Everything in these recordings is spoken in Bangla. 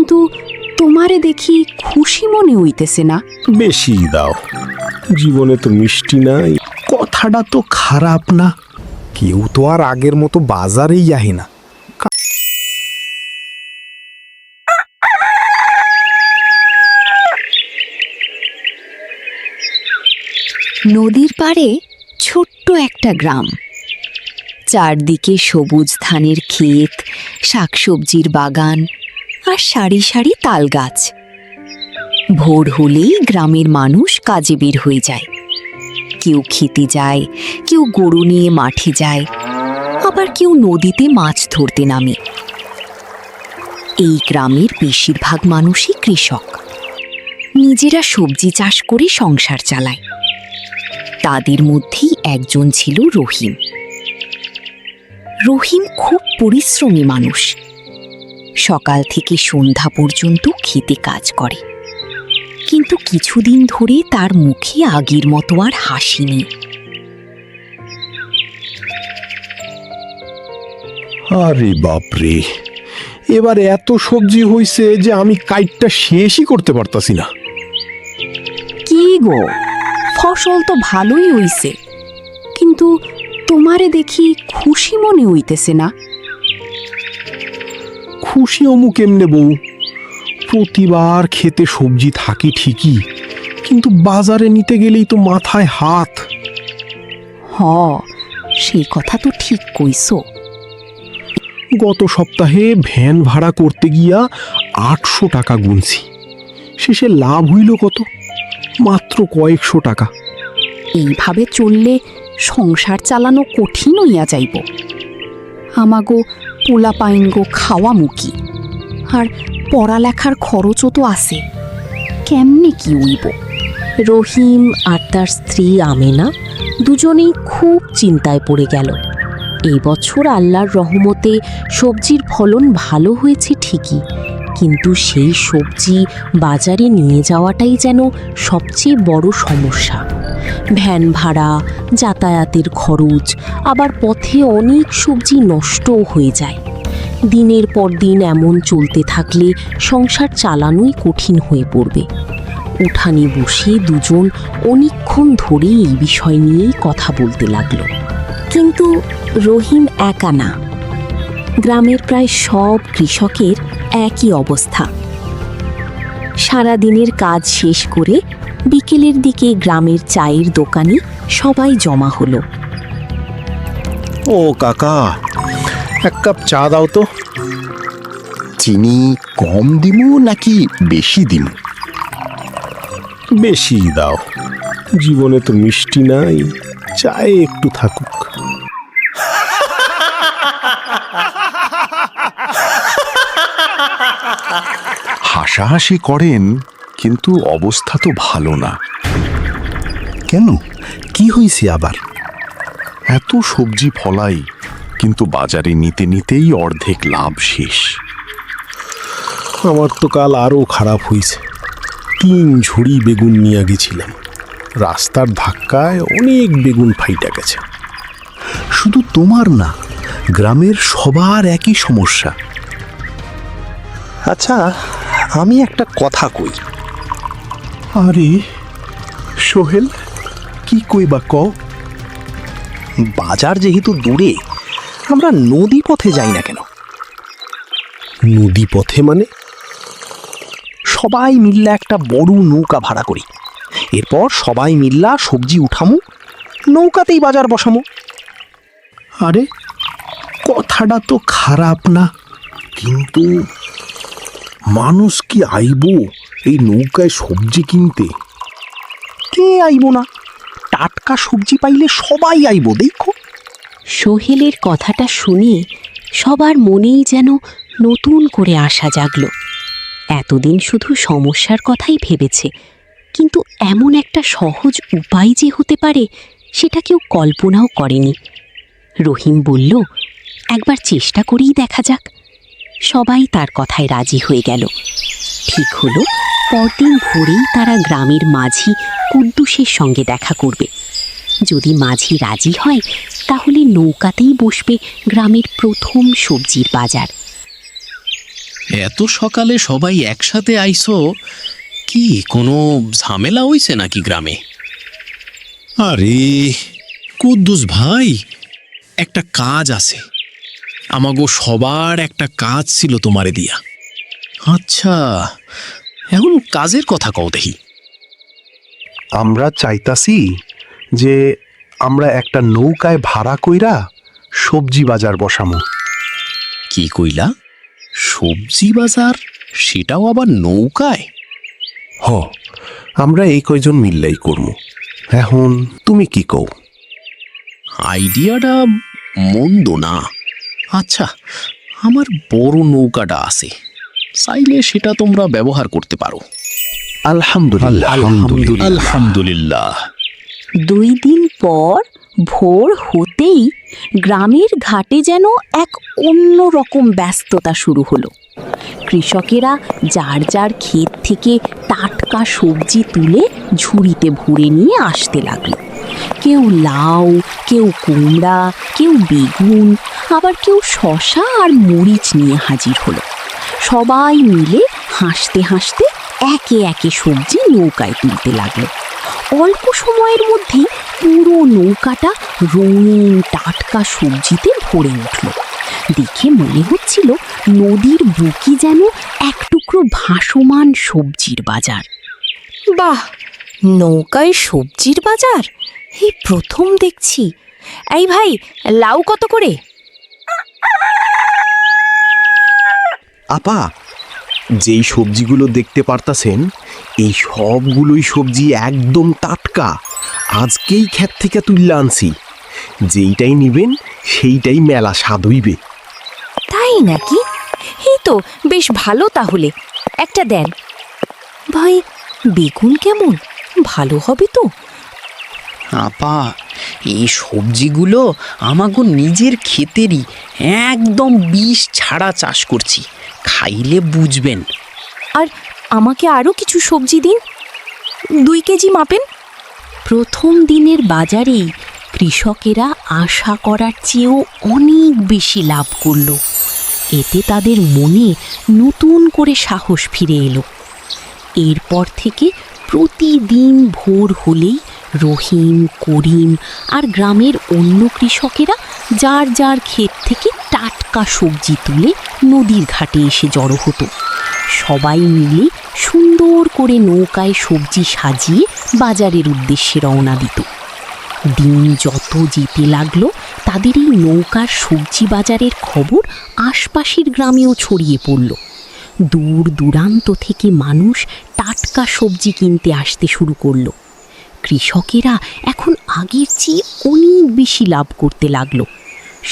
কিন্তু তোমারে দেখি খুশি মনে হইতেছে না। বেশি দাও, জীবনে তো মিষ্টি নাই। কথাটা তো খারাপ না, কেউ তো আর আগের মতো বাজারেই যাহে না। নদীর পাড়ে ছোট্ট একটা গ্রাম, চারদিকে সবুজ ধানের ক্ষেত, শাকসবজির বাগান আর সারি সারি তাল গাছ। ভোর হলেই গ্রামের মানুষ কাজে বের হয়ে যায়। কেউ খেতে যায়, কেউ গরু নিয়ে মাঠে যায়, আবার কেউ নদীতে মাছ ধরতে নামে। এই গ্রামের বেশিরভাগ মানুষই কৃষক, নিজেরা সবজি চাষ করে সংসার চালায়। তাদের মধ্যেই একজন ছিল রহিম। রহিম খুব পরিশ্রমী মানুষ, সকাল থেকে সন্ধ্যা পর্যন্ত খেতে কাজ করে। কিন্তু কিছুদিন ধরে তার মুখে আগের মতো আর হাসি নেই। আরে বাপরে, এবার এত সবজি হইছে যে আমি কাইটটা শেষই করতে পারতাছি না। কি গো, ফসল তো ভালোই হইছে, কিন্তু তোমারে দেখি খুশি মনে হইতেছে না। খুশি অমু কেমনে বউ? প্রতিবার খেতে সবজি থাকি ঠিকই, কিন্তু বাজারে নিতে গেলেই তো মাথায় হাত। হ, সেই কথা তো ঠিক কইছো। গত সপ্তাহে ভ্যান ভাড়া করতে গিয়া 800 টাকা গুনছি, শেষে লাভ হইল কত? মাত্র কয়েকশো টাকা। এইভাবে চললে সংসার চালানো কঠিন হইয়া যাইব। আমাগো পোলা পাইনগো খাওয়া মুখি, আর পড়ালেখার খরচও তো আছে, কেমনে কি হইব? রহিম আর তার স্ত্রী আমেনা দুজনেই খুব চিন্তায় পড়ে গেল। এই বছর আল্লাহর রহমতে সবজির ফলন ভালো হয়েছে ঠিকই, কিন্তু সেই সবজি বাজারে নিয়ে যাওয়াটাই যেন সবচেয়ে বড় সমস্যা। ভ্যান ভাড়া, যাতায়াতের খরচ, আবার পথে অনেক সবজি নষ্টও হয়ে যায়। দিনের পর দিন এমন চলতে থাকলে সংসার চালানোই কঠিন হয়ে পড়বে। উঠানে বসে দুজন অনেকক্ষণ ধরে এই বিষয় নিয়েই কথা বলতে লাগলো। কিন্তু রহিম একা না, গ্রামের প্রায় সব কৃষকের একই অবস্থা। সারাদিনের কাজ শেষ করে বিকেলের দিকে গ্রামের চায়ের দোকানে সবাই জমা হলো। ও কাকা, এক কাপ চা দাও তো। চিনি কম দিমু নাকি বেশি দিমু? বেশি দাও, জীবনে তো মিষ্টি নাই, চায়ে একটু থাকুক। হাসাহাসি করেন, কিন্তু অবস্থা তো ভালো না। কেন, কি হয়েছে আবার? এত সবজি ফলাই, কিন্তু বাজারে নিতে নিতেই অর্ধেক লাভ শেষ। আমার তো কাল আরও খারাপ হয়েছে। 3 ঝুড়ি বেগুন নিয়ে গেছিলাম, রাস্তার ধাক্কায় অনেক বেগুন ফাইটা গেছে। শুধু তোমার না, গ্রামের সবার একই সমস্যা। আচ্ছা, আমি একটা কথা কই। আরে সোহেল, কি কইবা কও? বাজার যেহেতু দূরে, আমরা নদী পথে যাই না কেন? নদী পথে মানে? সবাই মিল্লা একটা বড় নৌকা ভাড়া করি, এরপর সবাই মিল্লা সবজি উঠামু, নৌকাতেই বাজার বসামু। আরে কথাটা তো খারাপ না, কিন্তু মানুষ কি আইব এই নৌকায় সবজি কিনতে? কে আইব না? টাটকা সবজি পাইলে সবাই আইব, দেখো। সোহেলের কথাটা শুনে সবার মনেই যেন নতুন করে আশা জাগল। এতদিন শুধু সমস্যার কথাই ভেবেছে, কিন্তু এমন একটা সহজ উপায় যে হতে পারে সেটা কেউ কল্পনাও করেনি। রহিম বলল, একবার চেষ্টা করেই দেখা যাক। সবাই তার কথায় রাজি হয়ে গেল। ঠিক হলো, পরদিন ভোরেই তারা গ্রামের মাঝি কুদ্দুসের সঙ্গে দেখা করবে। যদি মাঝি রাজি হয় তাহলে নৌকাতেই বসবে গ্রামের প্রথম সবজির বাজার। এত সকালে সবাই একসাথে আইছো, কি কোনো ঝামেলা হইছে নাকি গ্রামে? আরে কুদ্দুস ভাই, একটা কাজ আছে। আমাগো সবার একটা কাজ ছিল তোমারে দিয়া। আচ্ছা, এখন কাজের কথা কও দেখি। আমরা চাইতাছি যে আমরা একটা নৌকায় ভাড়া কইরা সবজি বাজার বসামু। কি কইলা? সবজি বাজার? সেটাও আবার নৌকায়? হ, আমরা এই কয়জন মিললেই করমু। এখন তুমি কি কও? আইডিয়াটা মন্দ না। আচ্ছা, আমার বড় নৌকাটা আছে, চাইলে সেটা তোমরা ব্যবহার করতে পারো। আলহামদুলিল্লাহ। আলহামদুলিল্লাহ। 2 দিন পর ভোর হতেই গ্রামের ঘাটে যেন এক অন্যরকম ব্যস্ততা শুরু হলো। কৃষকেরা যার যার ক্ষেত থেকে টাটকা সবজি তুলে ঝুড়িতে ভরে নিয়ে আসতে লাগলো। কেউ লাউ, কেউ কুমড়া, কেউ বেগুন, আবার কেউ শসা আর মরিচ নিয়ে হাজির হলো। সবাই মিলে হাসতে হাসতে একে একে সবজি নৌকায় তুলতে লাগলো। অল্প সময়ের মধ্যেই পুরো নৌকাটা রঙিন টাটকা সবজিতে ভরে উঠল। দেখে মনে হচ্ছিল নদীর বুকি যেন এক টুকরো ভাসমান সবজির বাজার। বাহ, নৌকায় সবজির বাজার এই প্রথম দেখছি। এই ভাই, লাউ কত করে? আপা, যেই সবজিগুলো দেখতে পারতাছেন, এই সবগুলোই সবজি একদম টাটকা, আজকেই ক্ষেত থেকে তুললে আনছি। যেইটাই নিবেন সেইটাই মেলা স্বাদ হইবে। তাই নাকি? এই তো বেশ ভালো, তাহলে একটা দেন। ভাই, বেগুন কেমন? ভালো হবে তো? আপা, এই সবজিগুলো আমাগো নিজের ক্ষেতেরই, একদম বিষ ছাড়া চাষ করছি, খাইলে বুঝবেন। আর আমাকে আরও কিছু সবজি দিন, 2 কেজি মাপেন। প্রথম দিনের বাজারেই কৃষকেরা আশা করার চেয়েও অনেক বেশি লাভ করল। এতে তাদের মনে নতুন করে সাহস ফিরে এলো। এরপর থেকে প্রতিদিন ভোর হলেই রহিম, করিম আর গ্রামের অন্য কৃষকেরা যার যার ক্ষেত থেকে টাটকা সবজি তুলে নদীর ঘাটে এসে জড়ো হতো। সবাই মিলে সুন্দর করে নৌকায় সবজি সাজিয়ে বাজারের উদ্দেশ্যে রওনা দিত। দিন যত যেতে লাগলো, তাদের এই নৌকার সবজি বাজারের খবর আশপাশের গ্রামেও ছড়িয়ে পড়ল। দূর দূরান্ত থেকে মানুষ টাটকা সবজি কিনতে আসতে শুরু করলো। কৃষকেরা এখন আগের চেয়ে অনেক বেশি লাভ করতে লাগলো।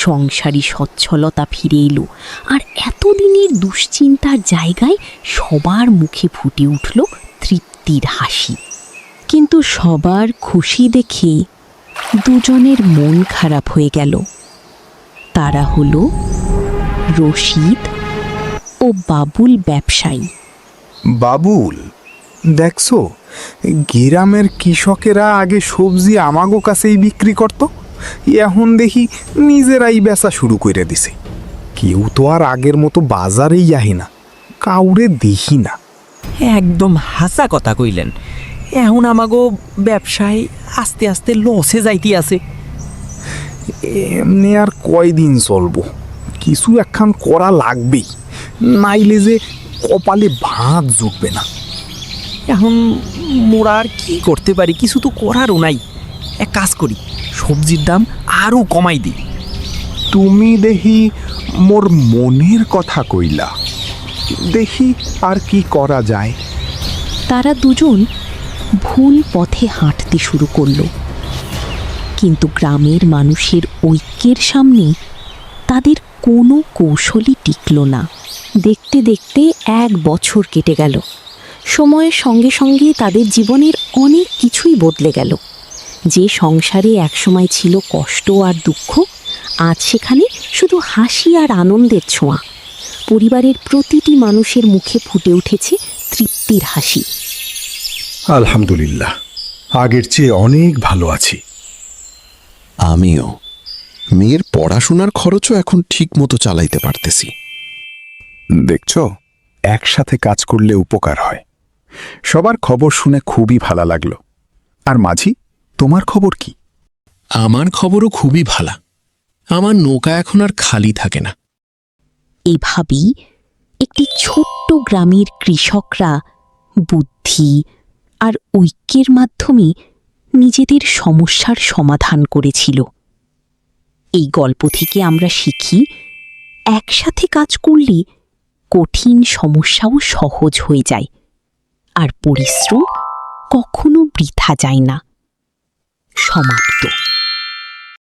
সংসারী সচ্ছলতা ফিরে এলো, আর এতদিনের দুশ্চিন্তার জায়গায় সবার মুখে ফুটে উঠল তৃপ্তির হাসি। কিন্তু সবার খুশি দেখে দুজনের মন খারাপ হয়ে গেল। তারা হলো রশিদ ও বাবুল ব্যবসায়ী। বাবুল, দেখছো, গ্রামের কৃষকেরা আগে সবজি আমাগো কাছেই বিক্রি করত, এখন দেখি নিজেরাই বেচা শুরু করে দিছে। কেউ তো আর আগের মতো বাজারেই আহি না, কাউরে দেখি না। একদম হাসা কথা কইলেন। এখন আমাগো ব্যবসায় আস্তে আস্তে লসে যাইতে আছে। এমনি আর কয়দিন চলবো, কিছু একখান করা লাগবেই, নাইলে যে কপালে ভাত জুটবে না। এখন মোরা আর কি করতে পারি? কিছু তো করারও নাই। এক কাজ করি, সবজির দাম আরও কমাই দিই। তুমি দেখি মোর মনের কথা কইলা, দেখি আর কি করা যায়। তারা দুজন ভুল পথে হাঁটতে শুরু করল, কিন্তু গ্রামের মানুষের ঐক্যের সামনে তাদের কোনো কৌশলই টিকল না। দেখতে দেখতে 1 বছর কেটে গেল। সময়ের সঙ্গে সঙ্গে তাদের জীবনের অনেক কিছুই বদলে গেল। যে সংসারে একসময় ছিল কষ্ট আর দুঃখ, আজ সেখানে শুধু হাসি আর আনন্দের ছোঁয়া। পরিবারের প্রতিটি মানুষের মুখে ফুটে উঠেছে তৃপ্তির হাসি। আলহামদুলিল্লাহ, আগের চেয়ে অনেক ভালো আছি। আমিও মেয়ের পড়াশোনার খরচও এখন ঠিক মতো চালাইতে পারতেছি। দেখছো, একসাথে কাজ করলে উপকার হয়। সবার খবর শুনে খুবই ভালো লাগলো। আর মাঝি, তোমার খবর কি? আমার খবরও খুবই ভালো। আমার নৌকা এখন আর খালি থাকে না। এভাবেই একটি ছোট্ট গ্রামের কৃষকরা বুদ্ধি আর ঐক্যের মাধ্যমে নিজেদের সমস্যার সমাধান করেছিল। এই গল্প থেকে আমরা শিখি, একসাথে কাজ করলে কঠিন সমস্যাও সহজ হয়ে যায়, আর পরিশ্রম কখনো বৃথা যায় না। সমাপ্ত।